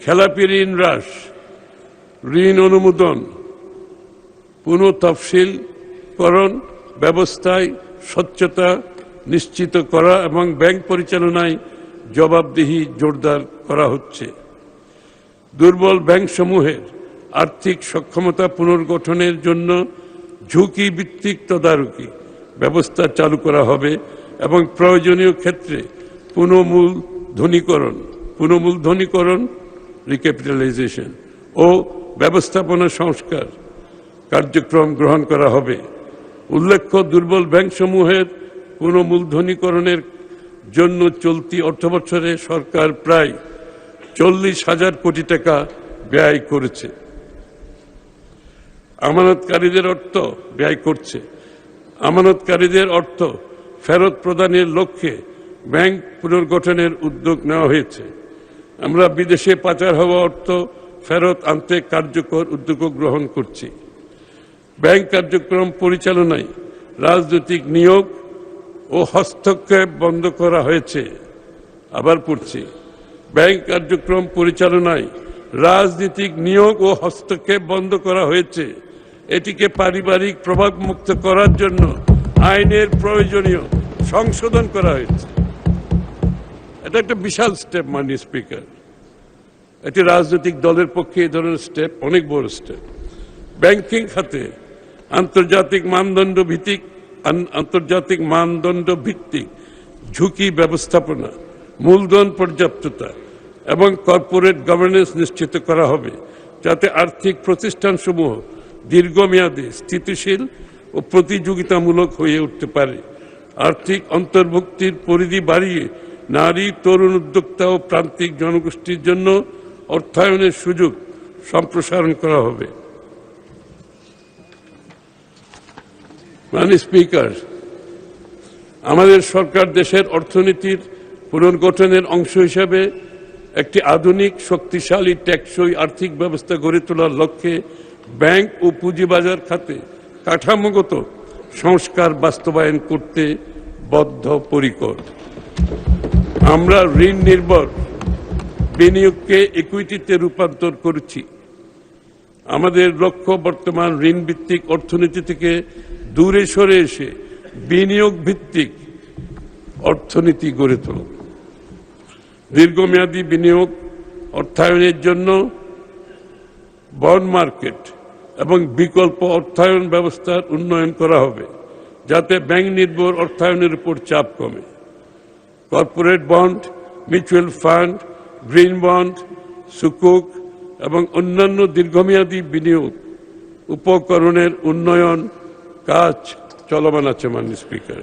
খেলাপি ঋণ হ্রাস, ঋণ অনুমোদন, পুনঃতফসিলকরণ ব্যবস্থায় স্বচ্ছতা নিশ্চিত করা এবং ব্যাংক পরিচালনায় জবাবদিহি জোরদার করা হচ্ছে। দুর্বল ব্যাংকসমূহের আর্থিক সক্ষমতা পুনর্গঠনের জন্য ঝুঁকি ভিত্তিক তদারকি ব্যবস্থা চালু করা হবে এবং প্রয়োজনীয় ক্ষেত্রে পুনঃমূলধনীকরণ রিক্যাপিটালাইজেশন ও ব্যবস্থাপনা সংস্কার কার্যক্রম গ্রহণ করা হবে। উল্লেখ্য, দুর্বল ব্যাংকসমূহের পুনঃমূলধনীকরণের জন্য চলতি অর্থবছরে সরকার প্রায় 40,000 কোটি টাকা ব্যয় করছে। আমানতকারীদের অর্থ ফেরত প্রদানের লক্ষ্যে ব্যাংক পুনর্গঠনের উদ্যোগ নেওয়া হয়েছে। আমরা বিদেশে পাচার হওয়া অর্থ ফেরত আনতে কার্যকর উদ্যোগ গ্রহণ করছি। ব্যাংক কার্যক্রম পরিচালনায় রাজনৈতিক নিয়োগ ও হস্তক্ষেপ বন্ধ করা হয়েছে। আবার পড়ছি, ব্যাংক কার্যক্রম পরিচালনায় রাজনৈতিক নিয়োগ ও হস্তক্ষেপ বন্ধ করা হয়েছে। এটিকে পারিবারিক প্রভাবমুক্ত করার জন্য আইনের প্রয়োজনীয় সংশোধন করা হয়েছে। এটা একটা বিশাল স্টেপ, মাননীয় স্পিকার। এটি রাজনৈতিক দলের পক্ষে এই ধরনের স্টেপ অনেক বড় স্টেপ। ব্যাংকিং খাতে আন্তর্জাতিক মানদণ্ড ভিত্তিক ঝুঁকি ব্যবস্থাপনা, মূলধন পর্যাপ্ততা এবং কর্পোরেট গভর্নেন্স নিশ্চিত করা হবে, যাতে আর্থিক প্রতিষ্ঠানসমূহ দীর্ঘমেয়াদে স্থিতিশীল ও প্রতিযোগিতামূলক হয়ে উঠতে পারে। আর্থিক অন্তর্ভুক্তির পরিধি বাড়িয়ে নারী, তরুণ উদ্যোক্তা ও প্রান্তিক জনগোষ্ঠীর জন্য অর্থায়নের সুযোগ সম্প্রসারণ করা হবে। মাননীয় স্পিকার, আমাদের সরকার দেশের অর্থনীতির পুনর্গঠনের অংশ হিসাবে একটি আধুনিক, শক্তিশালী, টেকসই আর্থিক ব্যবস্থা গড়ে তোলার লক্ষ্যে ব্যাংক ও পুঁজিবাজার খাতে কাঠামোগত সংস্কার বাস্তবায়ন করতে বদ্ধপরিকর। আমরা ঋণ নির্ভর বিনিয়োগকে ইকুইটিতে রূপান্তর করেছি। আমাদের লক্ষ্য বর্তমান ঋণ ভিত্তিক অর্থনীতি থেকে দূরে সরে এসে বিনিয়োগ ভিত্তিক অর্থনীতি গড়ে তোলা। দীর্ঘমেয়াদী বিনিয়োগ অর্থায়নের জন্য বন্ড মার্কেট এবং বিকল্প অর্থায়ন ব্যবস্থার উন্নয়ন করা হবে, যাতে ব্যাংক নির্ভর অর্থায়নের উপর চাপ কমে। Corporate bond, mutual fund, green bond, সুকুক এবং অন্যান্য দীর্ঘমেয়াদী বিনিয়োগ উপকরণের উন্নয়ন কাজ চলমান আছে। মাননীয় স্পিকার।